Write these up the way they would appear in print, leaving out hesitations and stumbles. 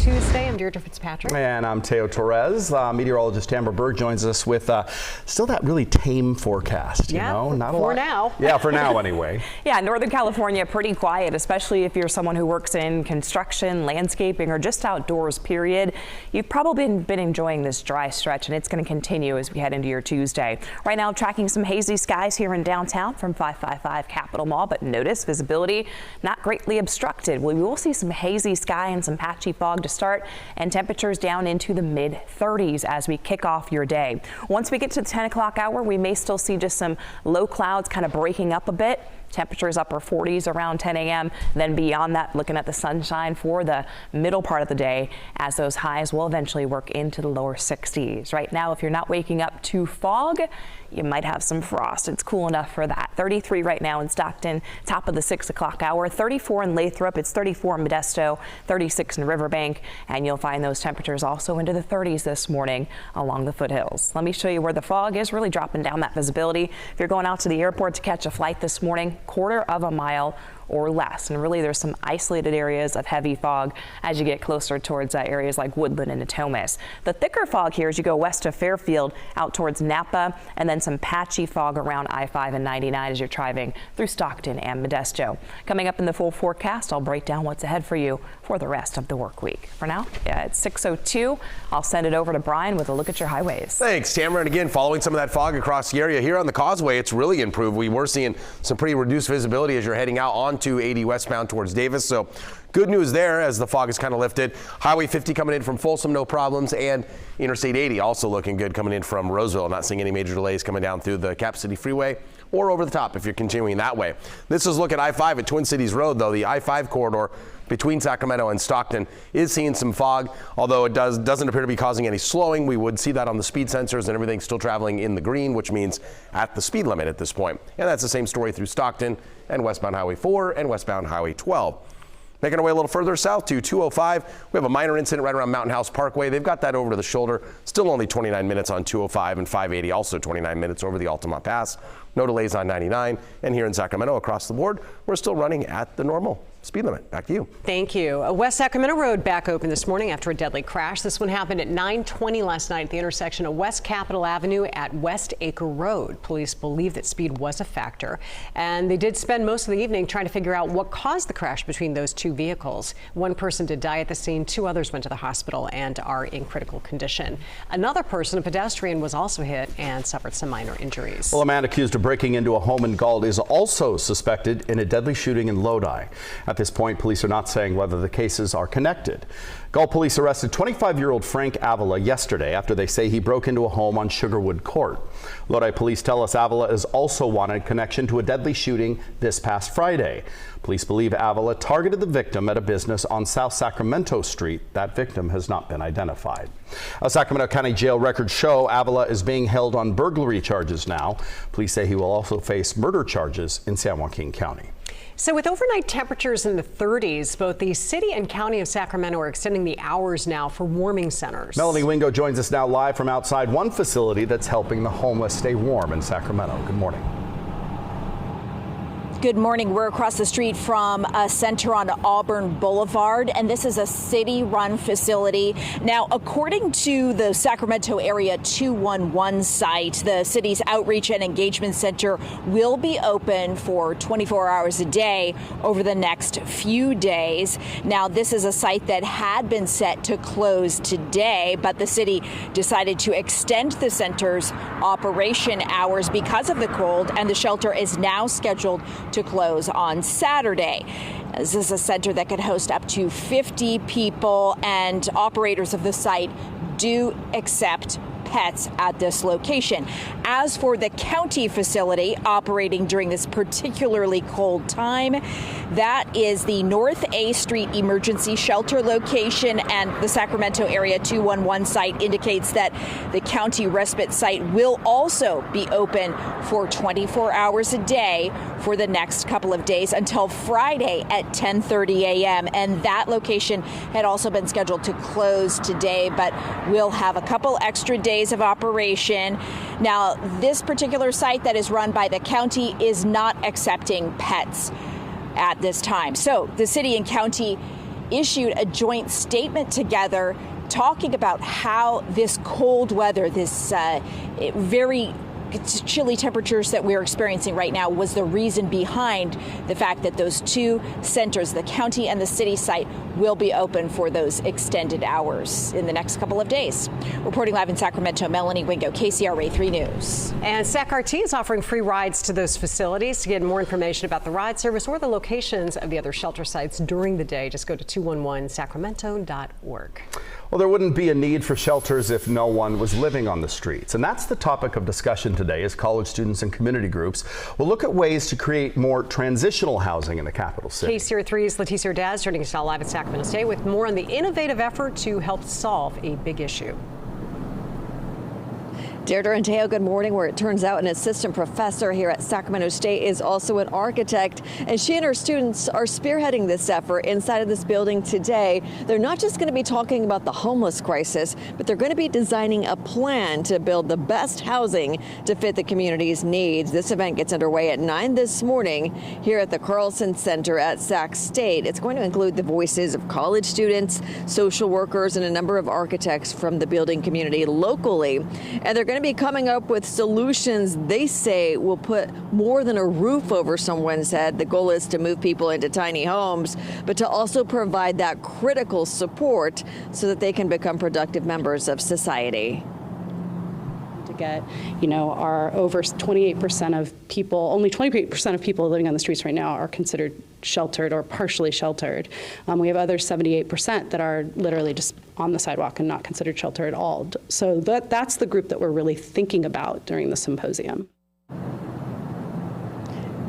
Tuesday. I'm Deirdre Fitzpatrick. And I'm Teo Torres. Meteorologist Amber Berg joins us with still that really tame forecast. You know, not a lot. For now. Yeah, for now anyway. Yeah, Northern California pretty quiet, especially if you're someone who works in construction, landscaping, or just outdoors, period. You've probably been enjoying this dry stretch, and it's going to continue as we head into your Tuesday. Right now, tracking some hazy skies here in downtown from 555 Capitol Mall, but notice visibility not greatly obstructed. We will see some hazy sky and some patchy fog to start, and temperatures down into the mid-30s as we kick off your day. Once we get to the 10 o'clock hour, we may still see just some low clouds kind of breaking up a bit. Temperatures upper 40s around 10 a.m. Then beyond that, looking at the sunshine for the middle part of the day, as those highs will eventually work into the lower 60s. Right now, if you're not waking up to fog, you might have some frost. It's cool enough for that. 33 right now in Stockton, top of the 6 o'clock hour. 34 in Lathrop. It's 34 in Modesto, 36 in Riverbank. And you'll find those temperatures also into the 30s this morning along the foothills. Let me show you where the fog is really dropping down that visibility. If you're going out to the airport to catch a flight this morning, quarter of a mile or less. And really, there's some isolated areas of heavy fog as you get closer towards areas like Woodland and Natomas. The thicker fog here as you go west of Fairfield out towards Napa, and then some patchy fog around I-5 and 99 as you're driving through Stockton and Modesto. Coming up in the full forecast, I'll break down what's ahead for you for the rest of the work week. For now, it's 6:02. I'll send it over to Brian with a look at your highways. Thanks, Tamara. And again, following some of that fog across the area here on the Causeway, it's really improved. We were seeing some pretty reduced visibility as you're heading out onto 80 westbound towards Davis. So good news there as the fog is kind of lifted. Highway 50 coming in from Folsom, no problems. And Interstate 80 also looking good coming in from Roseville. Not seeing any major delays coming down through the Cap City Freeway or over the top if you're continuing that way. This is look at I-5 at Twin Cities Road, though. The I-5 corridor between Sacramento and Stockton is seeing some fog, although it doesn't appear to be causing any slowing. We would see that on the speed sensors, and everything's still traveling in the green, which means at the speed limit at this point. And that's the same story through Stockton and westbound Highway 4 and westbound Highway 12. Making our way a little further south to 205, we have a minor incident right around Mountain House Parkway. They've got that over to the shoulder. Still only 29 minutes on 205 and 580, also 29 minutes over the Altamont Pass. No delays on 99. And here in Sacramento, across the board, we're still running at the normal speed limit. Back to you. Thank you. West Sacramento Road back open this morning after a deadly crash. This one happened at 9:20 last night at the intersection of West Capitol Avenue at West Acre Road. Police believe that speed was a factor, and they did spend most of the evening trying to figure out what caused the crash between those two vehicles. One person did die at the scene. 2 others went to the hospital and are in critical condition. Another person, a pedestrian, was also hit and suffered some minor injuries. Well, a man accused of breaking into a home in Galt is also suspected in a deadly shooting in Lodi. At this point, police are not saying whether the cases are connected. Galt police arrested 25-year-old Frank Avila yesterday after they say he broke into a home on Sugarwood Court. Lodi police tell us Avila is also wanted in connection to a deadly shooting this past Friday. Police believe Avila targeted the victim at a business on South Sacramento Street. That victim has not been identified. A Sacramento County jail records show Avila is being held on burglary charges now. Police say he will also face murder charges in San Joaquin County. So with overnight temperatures in the 30s, both the city and county of Sacramento are extending the hours now for warming centers. Melanie Wingo joins us now live from outside one facility that's helping the homeless stay warm in Sacramento. Good morning. Good morning. We're across the street from a center on Auburn Boulevard, and this is a city-run facility. Now, according to the Sacramento Area 211 site, the city's Outreach and Engagement Center will be open for 24 hours a day over the next few days. Now, this is a site that had been set to close today, but the city decided to extend the center's operation hours because of the cold, and the shelter is now scheduled to close on Saturday. This is a center that could host up to 50 people, and operators of the site do accept pets at this location. As for the county facility operating during this particularly cold time, that is the North A Street Emergency Shelter location, and the Sacramento Area 211 site indicates that the county respite site will also be open for 24 hours a day for the next couple of days until Friday at 10:30 a.m. And that location had also been scheduled to close today, but will have a couple extra days of operation. Now, this particular site that is run by the county is not accepting pets at this time. So the city and county issued a joint statement together talking about how this cold weather, this very chilly temperatures that we're experiencing right now was the reason behind the fact that those two centers, the county and the city site, will be open for those extended hours in the next couple of days. Reporting live in Sacramento, Melanie Wingo, KCRA 3 News. And SAC-RT is offering free rides to those facilities. To get more information about the ride service or the locations of the other shelter sites during the day, just go to 211sacramento.org. Well, there wouldn't be a need for shelters if no one was living on the streets. And that's the topic of discussion today as college students and community groups will look at ways to create more transitional housing in the capital city. KCRA 3's Leticia Ordaz joining us now live at Sacramento State with more on the innovative effort to help solve a big issue. Deirdre and Teo, good morning. Where it turns out an assistant professor here at Sacramento State is also an architect, and she and her students are spearheading this effort inside of this building today. They're not just going to be talking about the homeless crisis, but they're going to be designing a plan to build the best housing to fit the community's needs. This event gets underway at 9 this morning here at the Carlson Center at Sac State. It's going to include the voices of college students, social workers, and a number of architects from the building community locally. And they're going to be coming up with solutions they say will put more than a roof over someone's head. The goal is to move people into tiny homes, but to also provide that critical support so that they can become productive members of society. To get, our over 28% of people, only 28% of people living on the streets right now are considered sheltered or partially sheltered. We have other 78% that are literally just on the sidewalk and not considered sheltered at all. So that's the group that we're really thinking about during the symposium.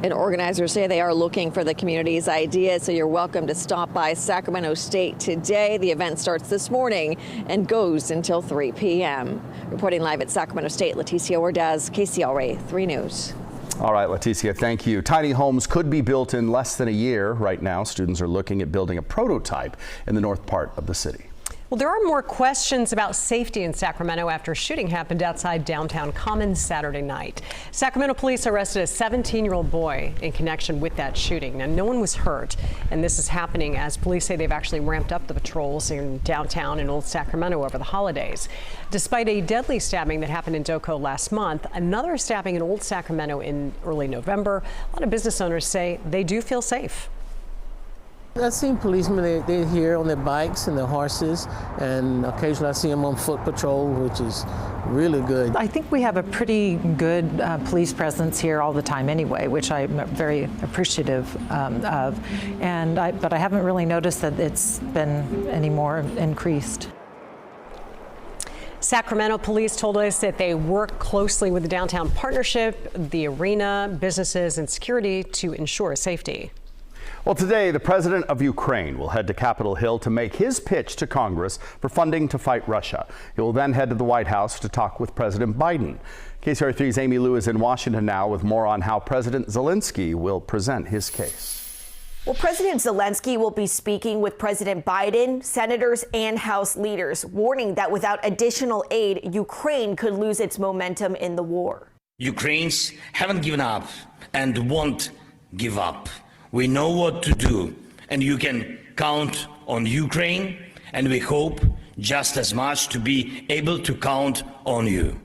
And organizers say they are looking for the community's ideas, so you're welcome to stop by Sacramento State today. The event starts this morning and goes until 3 p.m. Reporting live at Sacramento State, Leticia Ordaz, KCRA 3 News. All right, Leticia, thank you. Tiny homes could be built in less than a year. Right now, students are looking at building a prototype in the north part of the city. Well, there are more questions about safety in Sacramento after a shooting happened outside downtown Commons Saturday night. Sacramento police arrested a 17-year-old boy in connection with that shooting. Now, no one was hurt, and this is happening as police say they've actually ramped up the patrols in downtown and Old Sacramento over the holidays. Despite a deadly stabbing that happened in Doco last month, another stabbing in Old Sacramento in early November, a lot of business owners say they do feel safe. I've seen policemen, they're here on their bikes and their horses, and occasionally I see them on foot patrol, which is really good. I think we have a pretty good police presence here all the time anyway, which I'm very appreciative of. But I haven't really noticed that it's been any more increased. Sacramento police told us that they work closely with the Downtown Partnership, the arena, businesses, and security to ensure safety. Well, today, the president of Ukraine will head to Capitol Hill to make his pitch to Congress for funding to fight Russia. He will then head to the White House to talk with President Biden. KCRA 3's Amy Lou is in Washington now with more on how President Zelensky will present his case. Well, President Zelensky will be speaking with President Biden, senators, and House leaders, warning that without additional aid, Ukraine could lose its momentum in the war. Ukrainians haven't given up and won't give up. We know what to do, and you can count on Ukraine, and we hope just as much to be able to count on you.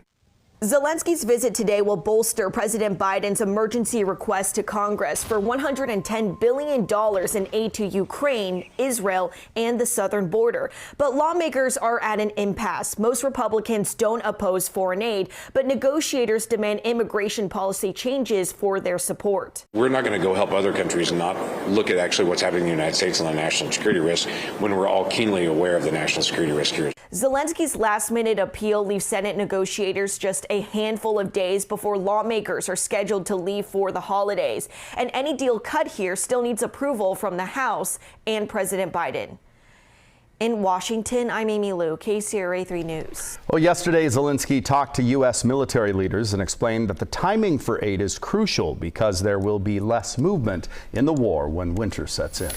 Zelensky's visit today will bolster President Biden's emergency request to Congress for $110 billion in aid to Ukraine, Israel, and the southern border. But lawmakers are at an impasse. Most Republicans don't oppose foreign aid, but negotiators demand immigration policy changes for their support. We're not going to go help other countries and not look at actually what's happening in the United States and the national security risk when we're all keenly aware of the national security risk here. Zelensky's last-minute appeal leaves Senate negotiators just a handful of days before lawmakers are scheduled to leave for the holidays. And any deal cut here still needs approval from the House and President Biden. In Washington, I'm Amy Lou, KCRA 3 News. Well, yesterday, Zelensky talked to U.S. military leaders and explained that the timing for aid is crucial because there will be less movement in the war when winter sets in.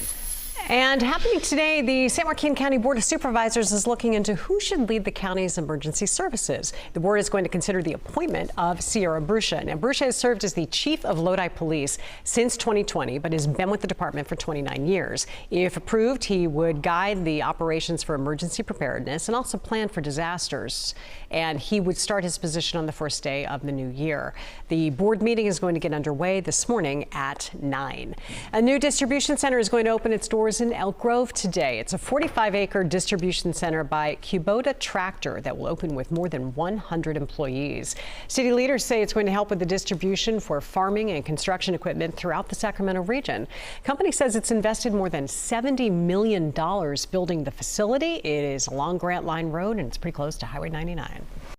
And happening today, the San Joaquin County Board of Supervisors is looking into who should lead the county's emergency services. The board is going to consider the appointment of Sierra Brucia. Now, Brucia has served as the chief of Lodi Police since 2020, but has been with the department for 29 years. If approved, he would guide the operations for emergency preparedness and also plan for disasters. And he would start his position on the first day of the new year. The board meeting is going to get underway this morning at 9. A new distribution center is going to open its doors in Elk Grove today. It's a 45-acre distribution center by Kubota Tractor that will open with more than 100 employees. City leaders say it's going to help with the distribution for farming and construction equipment throughout the Sacramento region. Company says it's invested more than $70 million building the facility. It is along Grant Line Road and it's pretty close to Highway 99.